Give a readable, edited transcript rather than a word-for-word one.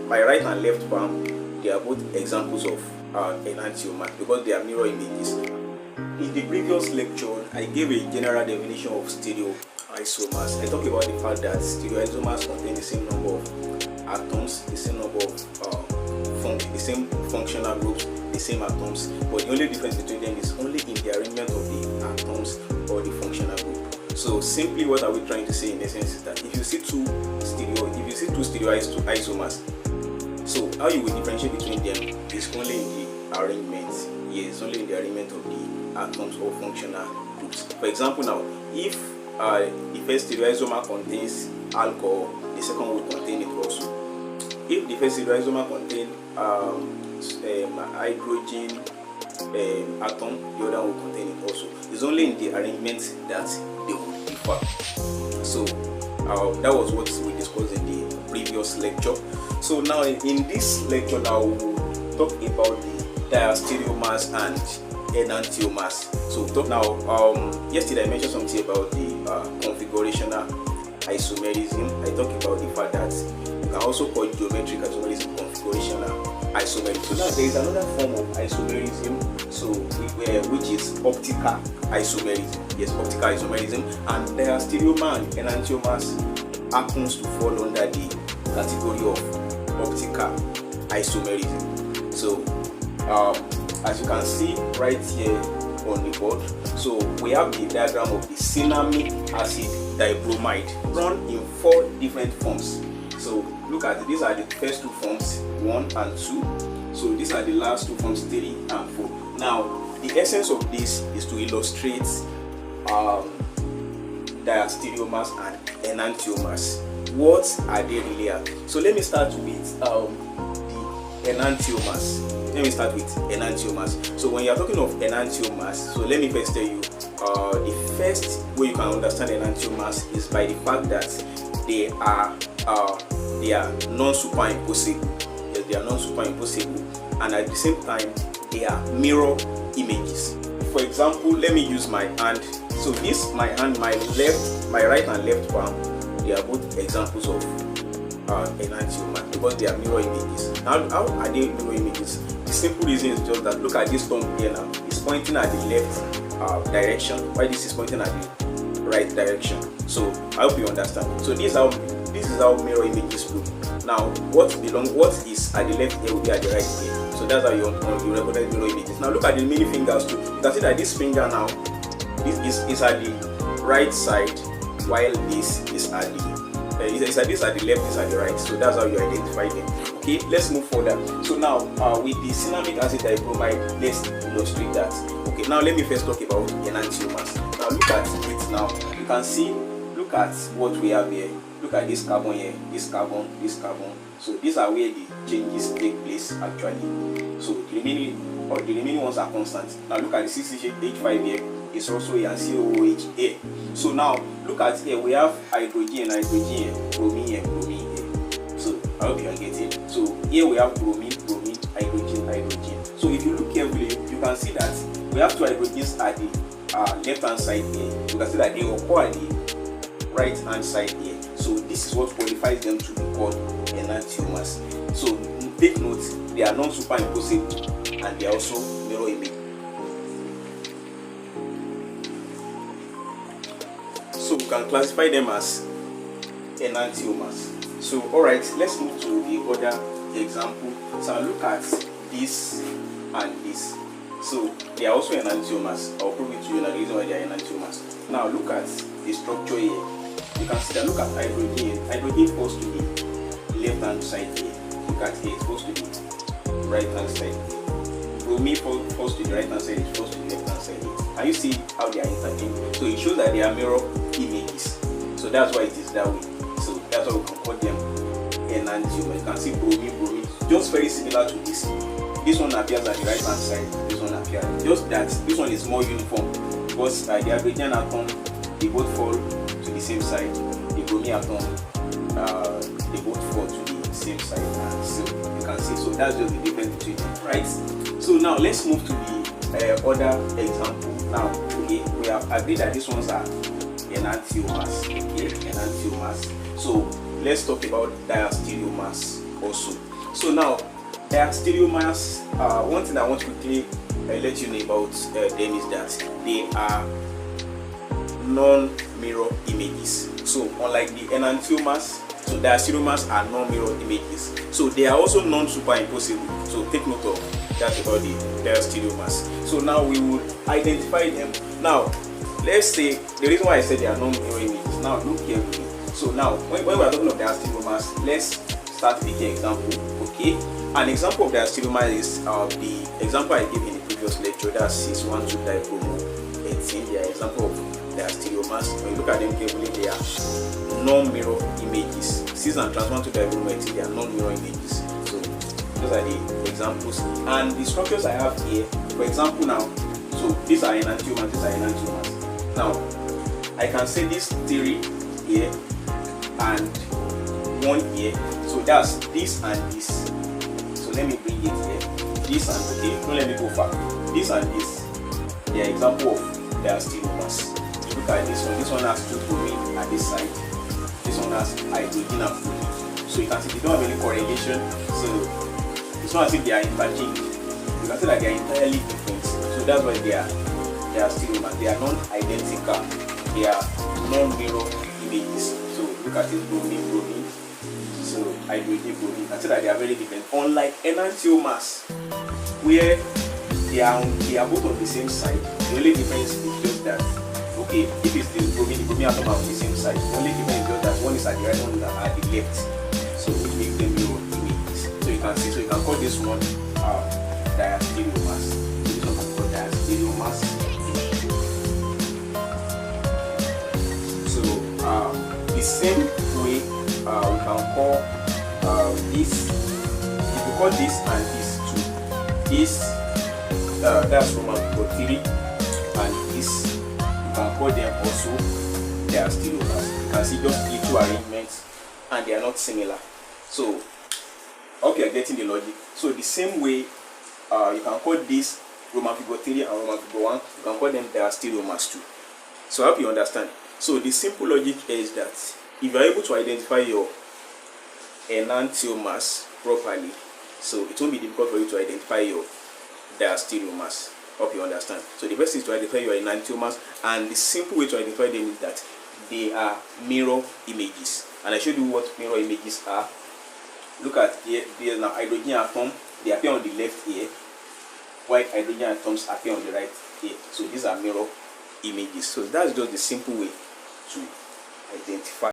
my right and left palm, they are both examples of enantiomers because they are mirror images. In the previous lecture, I gave a general definition of stereoisomers. I talked about the fact that stereoisomers contain the same number of atoms, the same number of the same functional groups, the same atoms, but the only difference between them is only in the arrangement of the atoms or the functional group. So simply, what are we trying to say in essence is that if you see two stereoisomers, so how you will differentiate between them is only in the arrangement. Yes, only in the arrangement of the atoms or functional groups. For example, now if the first stereoisomer contains alcohol, the second will contain it also. If the first stereoisomer contains hydrogen atom, the other will contain it also. It's only in the arrangement that they will differ. So that was what we discussed in the previous lecture. So now in this lecture, now we'll talk about the diastereomers and enantiomers. So yesterday I mentioned something about the configurational isomerism. I talked about the fact that you can also call geometric isomerism configurational isomerism. So now there is another form of isomerism, so which is optical isomerism. Yes, optical isomerism, and diastereomers and enantiomers happens to fall under the category of optical isomerism. So as you can see right here on the board, so we have the diagram of the cinnamic acid dibromide run in 4 different forms. So look at it. These are the first 2 forms, 1 and 2. So these are the last 2 forms, 3 and 4. Now the essence of this is to illustrate diastereomers and enantiomers. What are they really at? So let me start with the enantiomers. So when you are talking of enantiomers, so let me first tell you, the first way you can understand enantiomers is by the fact that they are non-superimposable. Yes, they are non-superimposable, and at the same time they are mirror images. For example, let me use my hand. So this, my hand, my right and left palm, they are both examples of enantiomer because they are mirror images. Now, how are they mirror images? The simple reason is just that look at this thumb here now. It's pointing at the left direction, while this is pointing at the right direction. So I hope you understand. So this is how mirror images look. Now, what is at the left here will be at the right here. So that's how you recognize mirror images. Now look at the mini fingers too. You can see that this finger now, this is at the right side, while this is at the this at the left, this at the right. So that's how you identify them. Okay, let's move further. So now with the cinnamic acid dibromide, let's illustrate that. Okay, now let me first talk about enantiomers. Now look at it now. You can see, look at what we have here. Look at this carbon here, this carbon, this carbon. So these are where the changes take place actually. So the remaining ones are constant. Now look at the CCH5 here. It's also a COOH here. So now look at here, we have hydrogen here, bromine here. So I hope you are getting. So here we have bromine, hydrogen. So if you look carefully, you can see that we have 2 hydrogens at the left hand side here. You can see that they occur at the right hand side here. So this is what qualifies them to be called enantiomers. So take note, they are non-superimposable and they are also mirror image. So we can classify them as enantiomers. So alright, let's move to the other example. So look at this and this. So they are also enantiomers. I'll prove it to you now the reason why they are enantiomers. Now look at the structure here. You can see that, look at hydrogen. Hydrogen falls to the left hand side here. Look at here, it falls to the right hand side here. Bromine falls to the right hand side, it falls to the left hand side here. And you see how they are interchanged. So it shows that they are mirror images. So that's why it is that way. So that's why we can call them enantiomers. You can see bromine, just very similar to this. This one appears at the right hand side, this one appears. Just that this one is more uniform because the hydrogen atom, they both fall to the same side. The bromine atom, they both fall to the same side. And so you can see, so that's just the difference between them, right? So now let's move to the other example. Now, okay, we have agreed that these ones are enantiomers. Okay, enantiomers. So let's talk about diastereomers also. So now diastereomers, one thing I want to quickly let you know about them is that they are non-mirror images. So unlike the enantiomers, so diastereomers are non-mirror images. So they are also non-superimposable. So take note of that about the diastereomers. So now we will identify them. Now let's say the reason why I said they are non-mirror images. Now look carefully. So now when we are talking of diastereomers, let's start with the example. Okay, an example of diastereomer is the example I gave in the previous lecture. That's 612 dichromo 18. They are example of diastereomers. When you look at them carefully, they are non-mirror images. 6 and trans 12 dichromo 18, they are non-mirror images. So those are the examples. And the structures I have here, for example, now, so these are enantiomers, these are enantiomers. Now I can say this 3 here and 1 here. So that's this and this. So let me bring it here. This and okay, don't let me go far. This and this, they are example of diastereomers. Look at this one. This one has 2 bromine at this side. This one has hydrogen and fluorine. So you can see they don't have any correlation. So it's not as if they are interchanged. You can see that they are entirely different. So that's why they are diastereomers. They are non-identical. They are non-mirror images. So look at this bromine. So hydrogen, bromine. You can see that they are very different. Unlike enantiomers, where they are both on the same side. The only difference is just that, okay, if it's the bromine atom are on the same side, the only difference is just that one is at the right, one is at the left. So it makes them mirror images. So you can see, so you can call this one diastereomers. This one can be called diastereomers. So the same way we can call this. If you call this and this two, this that's Roman figure 3, and this you can call them also diastereomers. You can see just the 2 arrangements and they are not similar. So I hope you are getting the logic. So the same way you can call this Roman figure 3 and Roman figure 1, you can call them diastereomers too. So I hope you understand. So the simple logic is that if you are able to identify your enantiomers properly, so it won't be difficult for you to identify your diastereomers. Hope you understand. So the best is to identify your enantiomers, and the simple way to identify them is that they are mirror images. And I showed you what mirror images are. Look at here, there's now hydrogen atom, they appear on the left here, while hydrogen atoms appear on the right here. So these are mirror images. So that's just the simple way to identify